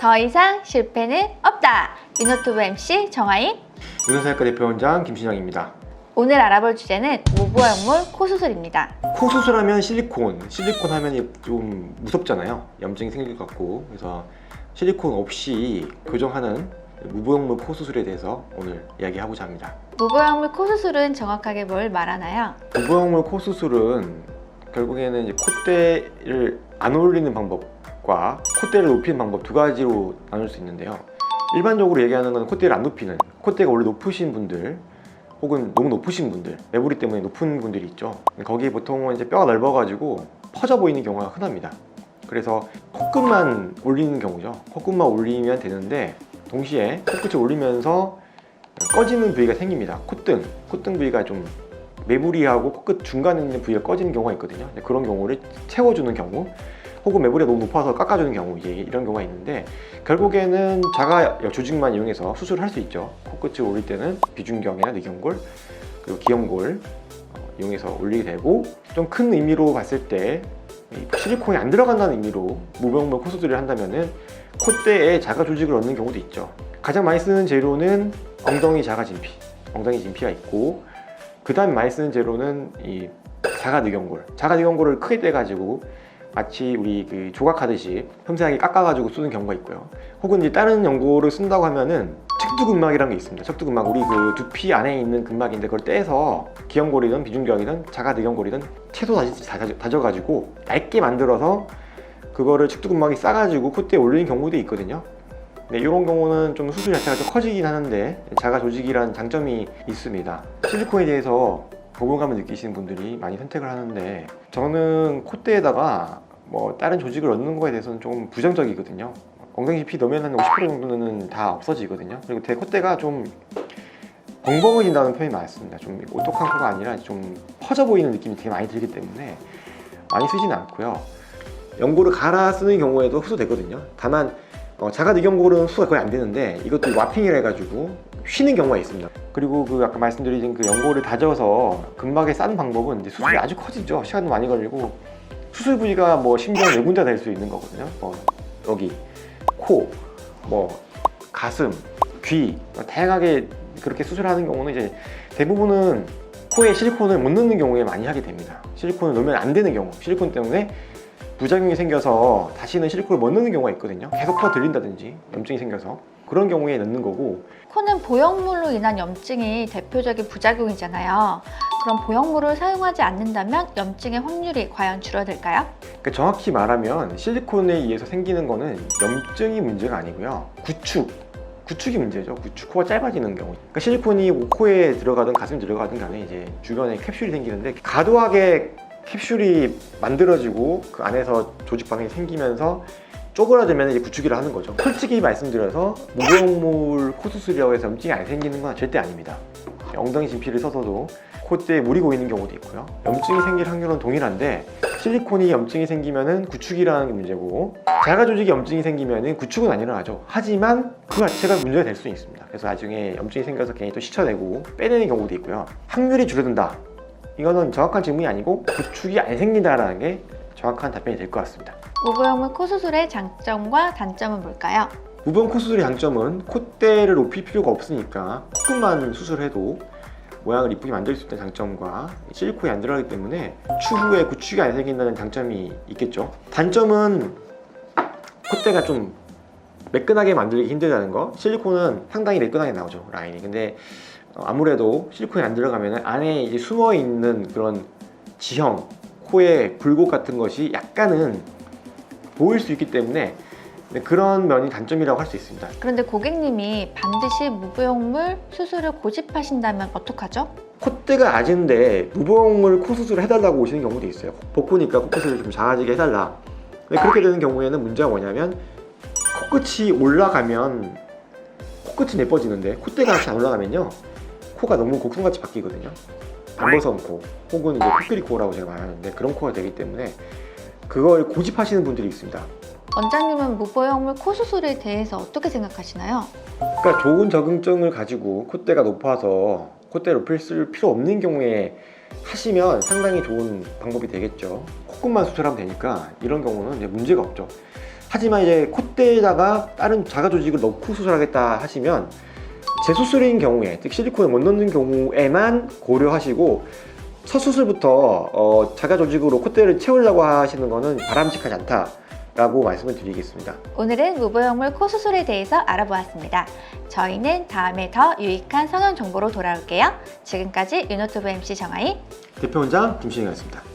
더 이상 실패는 없다. 유노튜브 MC 정하인. 윤호사역과 대표원장 김신영입니다. 오늘 알아볼 주제는 무보형물 코 수술입니다. 코 수술하면 실리콘 하면 좀 무섭잖아요. 염증이 생길 것 같고. 그래서 실리콘 없이 교정하는 무보형물 코 수술에 대해서 오늘 이야기하고자 합니다. 무보형물 코 수술은 정확하게 뭘 말하나요? 무보형물 코 수술은 결국에는 이제 콧대를 안 올리는 방법과 콧대를 높이는 방법 두 가지로 나눌 수 있는데요. 일반적으로 얘기하는 건 콧대를 안 높이는, 콧대가 원래 높으신 분들 혹은 너무 높으신 분들, 매부리 때문에 높은 분들이 있죠. 거기 보통은 이제 뼈가 넓어가지고 퍼져 보이는 경우가 흔합니다. 그래서 코끝만 올리는 경우죠. 코끝만 올리면 되는데 동시에 코끝을 올리면서 꺼지는 부위가 생깁니다. 콧등 부위가 좀 매부리하고 코끝 중간에 있는 부위가 꺼지는 경우가 있거든요. 그런 경우를 채워주는 경우, 혹은 매부리가 너무 높아서 깎아주는 경우, 이제 이런 경우가 있는데, 결국에는 자가 조직만 이용해서 수술을 할 수 있죠. 코끝을 올릴 때는 비중경이나 뇌경골, 그리고 기형골 이용해서 올리게 되고, 좀 큰 의미로 봤을 때 실리콘이 안 들어간다는 의미로 무보형물 코 수술을 한다면은 콧대에 자가 조직을 얻는 경우도 있죠. 가장 많이 쓰는 재료는 엉덩이 자가 진피, 엉덩이 진피가 있고, 그 다음에 많이 쓰는 재료는 이 자가 뇌경골을 크게 떼가지고 마치 우리 그 조각하듯이 섬세하게 깎아가지고 쓰는 경우가 있고요. 혹은 이제 다른 연고를 쓴다고 하면은 척두근막이라는 게 있습니다. 척두근막, 우리 그 두피 안에 있는 근막인데 그걸 떼서 기형골이든 비중경이든 자가 뇌경골이든 채소 다져가지고 얇게 만들어서 그거를 척두근막에 싸가지고 콧대에 올리는 경우도 있거든요. 네, 이런 경우는 좀 수술 자체가 좀 커지긴 하는데 자가 조직이라는 장점이 있습니다. 실리콘에 대해서 거부감을 느끼시는 분들이 많이 선택을 하는데, 저는 콧대에다가 뭐 다른 조직을 얻는 거에 대해서는 좀 부정적이거든요. 엉덩이 깊이 넣으면 한 50% 정도는 다 없어지거든요. 그리고 제 콧대가 좀 벙벙해진다는 표현이 많습니다. 좀 오똑한 코가 아니라 좀 퍼져 보이는 느낌이 되게 많이 들기 때문에 많이 쓰지는 않고요. 연고를 갈아 쓰는 경우에도 흡수되거든요. 다만 자가 뇌경골은 흡수가 거의 안 되는데, 이것도 와핑이라 해가지고 쉬는 경우가 있습니다. 그리고 그 아까 말씀드린 그 연고를 다져서 근막에 싸는 방법은 이제 수술이 아주 커지죠. 시간도 많이 걸리고, 수술 부위가 뭐 심지어 네 군데 될 수 있는 거거든요. 여기 코, 뭐 가슴, 귀, 다양하게 그렇게 수술하는 경우는 이제 대부분은 코에 실리콘을 못 넣는 경우에 많이 하게 됩니다. 실리콘을 넣으면 안 되는 경우, 실리콘 때문에 부작용이 생겨서 다시는 실리콘을 못 넣는 경우가 있거든요. 계속 코가 들린다든지 염증이 생겨서 그런 경우에 넣는 거고. 코는 보형물로 인한 염증이 대표적인 부작용이잖아요. 그럼 보형물을 사용하지 않는다면 염증의 확률이 과연 줄어들까요? 그러니까 정확히 말하면 실리콘에 의해서 생기는 거는 염증이 문제가 아니고요. 구축이 문제죠. 코가 짧아지는 경우. 그러니까 실리콘이 코에 들어가든 가슴에 들어가든 간에 이제 주변에 캡슐이 생기는데, 과도하게 캡슐이 만들어지고 그 안에서 조직 반응이 생기면서 쪼그라들면 이제 구축이라 하는 거죠. 솔직히 말씀드려서 무보형물 코 수술이라고 해서 염증이 안 생기는 건 절대 아닙니다. 엉덩이 진피를 써서도 콧대에 물이 고이는 경우도 있고요. 염증이 생길 확률은 동일한데, 실리콘이 염증이 생기면은 구축이라는 게 문제고, 자가 조직이 염증이 생기면은 구축은 안 일어나죠. 하지만 그 자체가 문제가 될 수 있습니다. 그래서 나중에 염증이 생겨서 괜히 또 씻어내고 빼내는 경우도 있고요. 확률이 줄어든다, 이거는 정확한 질문이 아니고 구축이 안 생긴다라는 게 정확한 답변이 될 것 같습니다. 무보형물 코 수술의 장점과 단점은 뭘까요? 무보형 코 수술의 장점은 콧대를 높일 필요가 없으니까 코끝만 수술해도 모양을 이쁘게 만들 수 있다는 장점과 실리콘이 안 들어가기 때문에 추후에 구축이 안 생긴다는 장점이 있겠죠. 단점은 콧대가 좀 매끈하게 만들기 힘들다는 거. 실리콘은 상당히 매끈하게 나오죠, 라인이. 근데 아무래도 실리콘이 안 들어가면 안에 이제 숨어 있는 그런 지형, 코의 굴곡 같은 것이 약간은 보일 수 있기 때문에 그런 면이 단점이라고 할 수 있습니다. 그런데 고객님이 반드시 무보형물 수술을 고집하신다면 어떡하죠? 콧대가 낮은데 무보형물 코 수술을 해달라고 오시는 경우도 있어요. 복부니까 코끝을 좀 작아지게 해달라. 근데 그렇게 되는 경우에는 문제가 뭐냐면, 코끝이 올라가면 코끝이 예뻐지는데 콧대가 같이 안 올라가면요, 코가 너무 곡선같이 바뀌거든요. 반버선 코, 혹은 이제 코끼리 코라고 제가 말하는데 그런 코가 되기 때문에 그걸 고집하시는 분들이 있습니다. 원장님은 무보형물 코 수술에 대해서 어떻게 생각하시나요? 그러니까 좋은 적응증을 가지고 콧대가 높아서 콧대를 높일 필요 없는 경우에 하시면 상당히 좋은 방법이 되겠죠. 코끝만 수술하면 되니까 이런 경우는 이제 문제가 없죠. 하지만 이제 콧대에다가 다른 자가 조직을 넣고 수술하겠다 하시면 재수술인 경우에, 즉 실리콘을 못 넣는 경우에만 고려하시고 첫 수술부터 자가 조직으로 콧대를 채우려고 하시는 것은 바람직하지 않다라고 말씀을 드리겠습니다. 오늘은 무보형물 코 수술에 대해서 알아보았습니다. 저희는 다음에 더 유익한 성형 정보로 돌아올게요. 지금까지 유노튜브 MC 정아이 대표원장 김신영이었습니다.